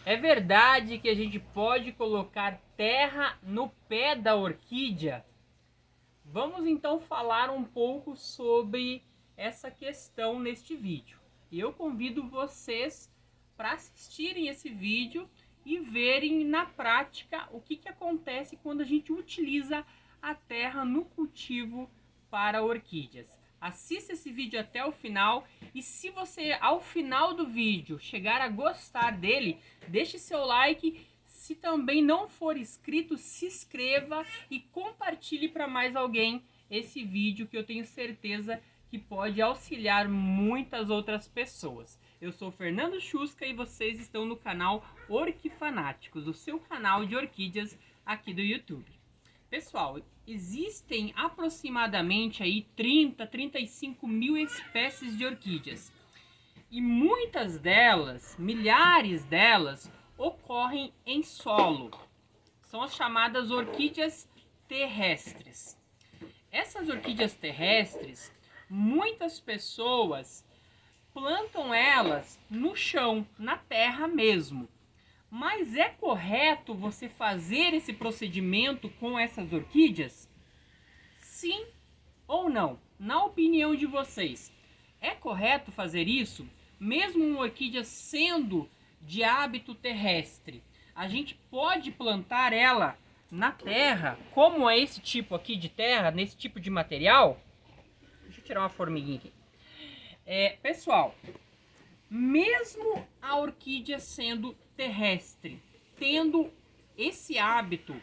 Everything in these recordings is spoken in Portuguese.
É verdade que a gente pode colocar terra no pé da orquídea? Vamos então falar um pouco sobre essa questão neste vídeo. E eu convido vocês para assistirem esse vídeo e verem na prática o que acontece quando a gente utiliza a terra no cultivo para orquídeas. Assista esse vídeo até o final e se você ao final do vídeo chegar a gostar dele, deixe seu like. Se também não for inscrito, se inscreva e compartilhe para mais alguém esse vídeo, que eu tenho certeza que pode auxiliar muitas outras pessoas. Eu sou Fernando Chusca e vocês estão no canal Orquifanáticos, o seu canal de orquídeas aqui do YouTube. Pessoal, existem aproximadamente aí 35 mil espécies de orquídeas. E muitas delas, milhares delas, ocorrem em solo. São as chamadas orquídeas terrestres. Essas orquídeas terrestres, muitas pessoas plantam elas no chão, na terra mesmo. Mas é correto você fazer esse procedimento com essas orquídeas? Sim ou não? Na opinião de vocês, é correto fazer isso? Mesmo uma orquídea sendo de hábito terrestre, a gente pode plantar ela na terra, como é esse tipo aqui de terra, nesse tipo de material? Deixa eu tirar uma formiguinha aqui. Pessoal, mesmo a orquídea sendo terrestre, tendo esse hábito,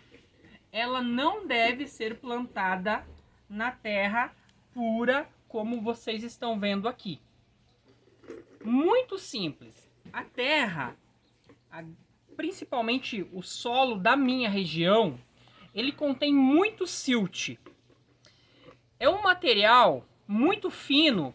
ela não deve ser plantada na terra pura, como vocês estão vendo aqui. Muito simples. A terra, principalmente o solo da minha região, ele contém muito silt. É um material muito fino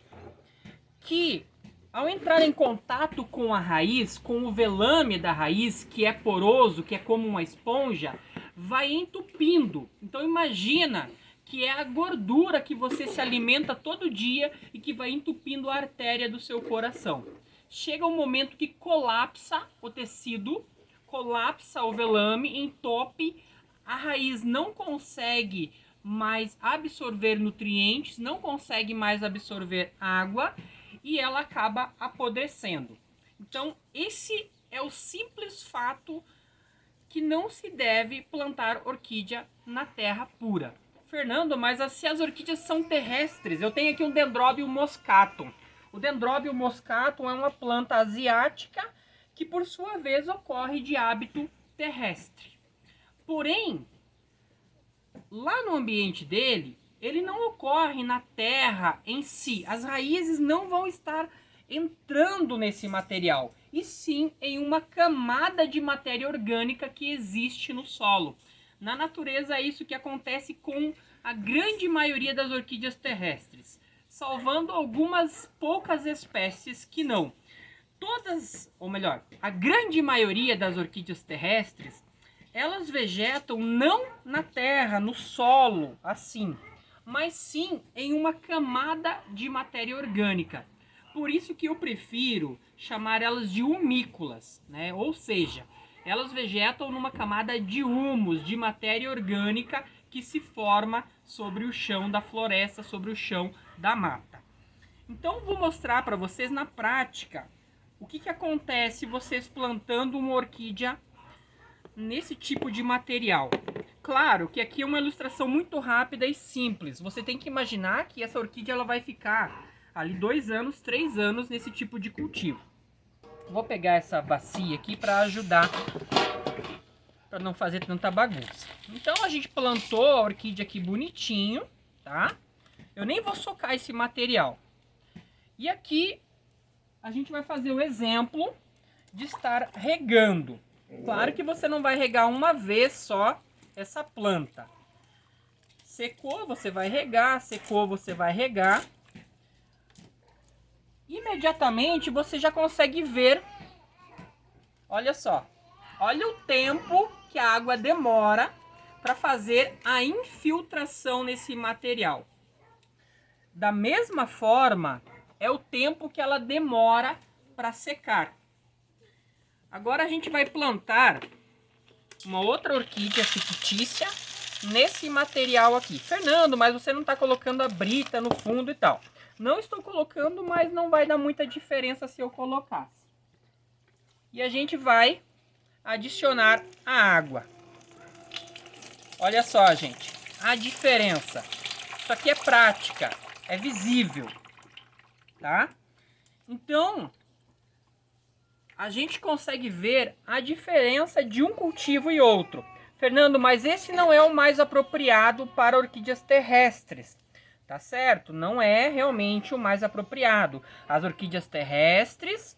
que, ao entrar em contato com a raiz, com o velame da raiz, que é poroso, que é como uma esponja, vai entupindo. Então imagina que é a gordura que você se alimenta todo dia e que vai entupindo a artéria do seu coração. Chega um momento que colapsa o tecido, colapsa o velame, entope, a raiz não consegue mais absorver nutrientes, não consegue mais absorver água e ela acaba apodrecendo. Então, esse é o simples fato que não se deve plantar orquídea na terra pura. Fernando, mas se as orquídeas são terrestres, eu tenho aqui um Dendrobium moscatum. O Dendrobium moscatum é uma planta asiática que, por sua vez, ocorre de hábito terrestre. Porém, lá no ambiente dele, ele não ocorre na terra em si. As raízes não vão estar entrando nesse material, e sim em uma camada de matéria orgânica que existe no solo. Na natureza é isso que acontece com a grande maioria das orquídeas terrestres, salvando algumas poucas espécies que não. Todas, ou melhor, a grande maioria das orquídeas terrestres, elas vegetam não na terra, no solo, assim, mas sim em uma camada de matéria orgânica. Por isso que eu prefiro chamar elas de humícolas, né? Ou seja, elas vegetam numa camada de humus, de matéria orgânica que se forma sobre o chão da floresta, sobre o chão da mata. Então vou mostrar para vocês na prática o que acontece vocês plantando uma orquídea nesse tipo de material. Claro que aqui é uma ilustração muito rápida e simples. Você tem que imaginar que essa orquídea ela vai ficar ali 2 anos, 3 anos nesse tipo de cultivo. Vou pegar essa bacia aqui para ajudar, para não fazer tanta bagunça. Então a gente plantou a orquídea aqui bonitinho, tá? Eu nem vou socar esse material. E aqui a gente vai fazer o exemplo de estar regando. Claro que você não vai regar uma vez só essa planta. Secou, você vai regar, secou, você vai regar. Imediatamente você já consegue ver, olha só, olha o tempo que a água demora para fazer a infiltração nesse material. Da mesma forma, é o tempo que ela demora para secar. Agora a gente vai plantar uma outra orquídea fictícia nesse material aqui. Fernando, mas você não está colocando a brita no fundo e tal. Não estou colocando, mas não vai dar muita diferença se eu colocasse. E a gente vai adicionar a água. Olha só, gente, a diferença. Isso aqui é prática, é visível, tá? Então, a gente consegue ver a diferença de um cultivo e outro. Fernando, mas esse não é o mais apropriado para orquídeas terrestres. Tá certo? Não é realmente o mais apropriado. As orquídeas terrestres,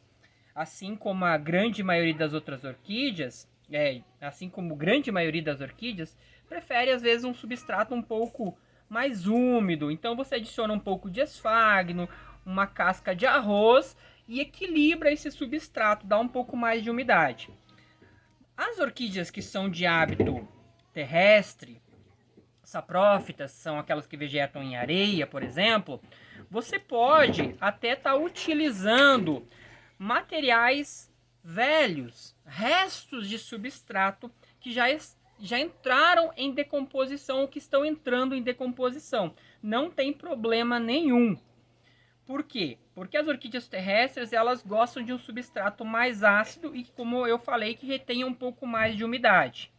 assim como a grande maioria das outras orquídeas, prefere às vezes um substrato um pouco mais úmido. Então você adiciona um pouco de esfagno, uma casca de arroz e equilibra esse substrato, dá um pouco mais de umidade. As orquídeas que são de hábito terrestre, saprófitas, são aquelas que vegetam em areia, por exemplo, você pode até estar utilizando materiais velhos, restos de substrato que já entraram em decomposição ou que estão entrando em decomposição. Não tem problema nenhum. Por quê? Porque as orquídeas terrestres, elas gostam de um substrato mais ácido e, como eu falei, que retenha um pouco mais de umidade.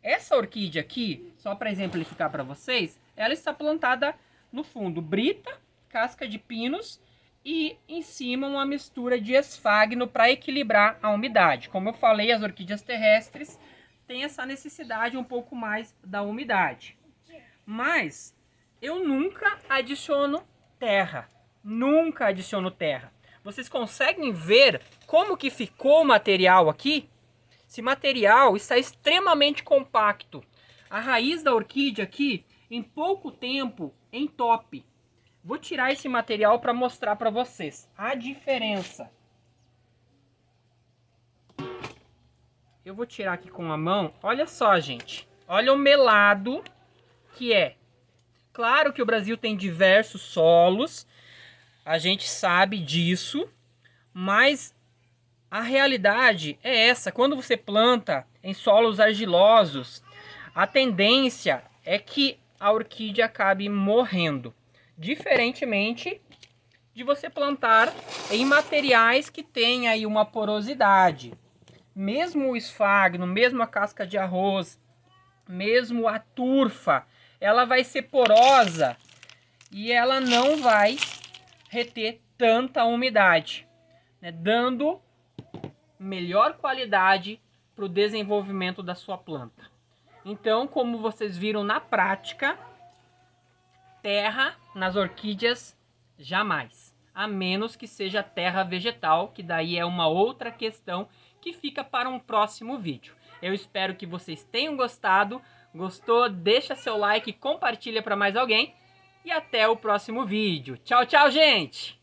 Essa orquídea aqui, só para exemplificar para vocês, ela está plantada no fundo brita, casca de pinos e em cima uma mistura de esfagno para equilibrar a umidade. Como eu falei, as orquídeas terrestres têm essa necessidade um pouco mais da umidade. Mas eu nunca adiciono terra. Nunca adiciono terra. Vocês conseguem ver como que ficou o material aqui? Esse material está extremamente compacto. A raiz da orquídea aqui, em pouco tempo, entope. Vou tirar esse material para mostrar para vocês a diferença. Eu vou tirar aqui com a mão. Olha só, gente. Olha o melado que é. Claro que o Brasil tem diversos solos. A gente sabe disso. Mas a realidade é essa. Quando você planta em solos argilosos, a tendência é que a orquídea acabe morrendo. Diferentemente de você plantar em materiais que têm aí uma porosidade. Mesmo o esfagno, mesmo a casca de arroz, mesmo a turfa, ela vai ser porosa e ela não vai reter tanta umidade, né, dando melhor qualidade para o desenvolvimento da sua planta. Então, como vocês viram na prática, terra nas orquídeas jamais, a menos que seja terra vegetal, que daí é uma outra questão que fica para um próximo vídeo. Eu espero que vocês tenham gostado. Gostou? Deixa seu like, compartilha para mais alguém e até o próximo vídeo. Tchau, tchau, gente!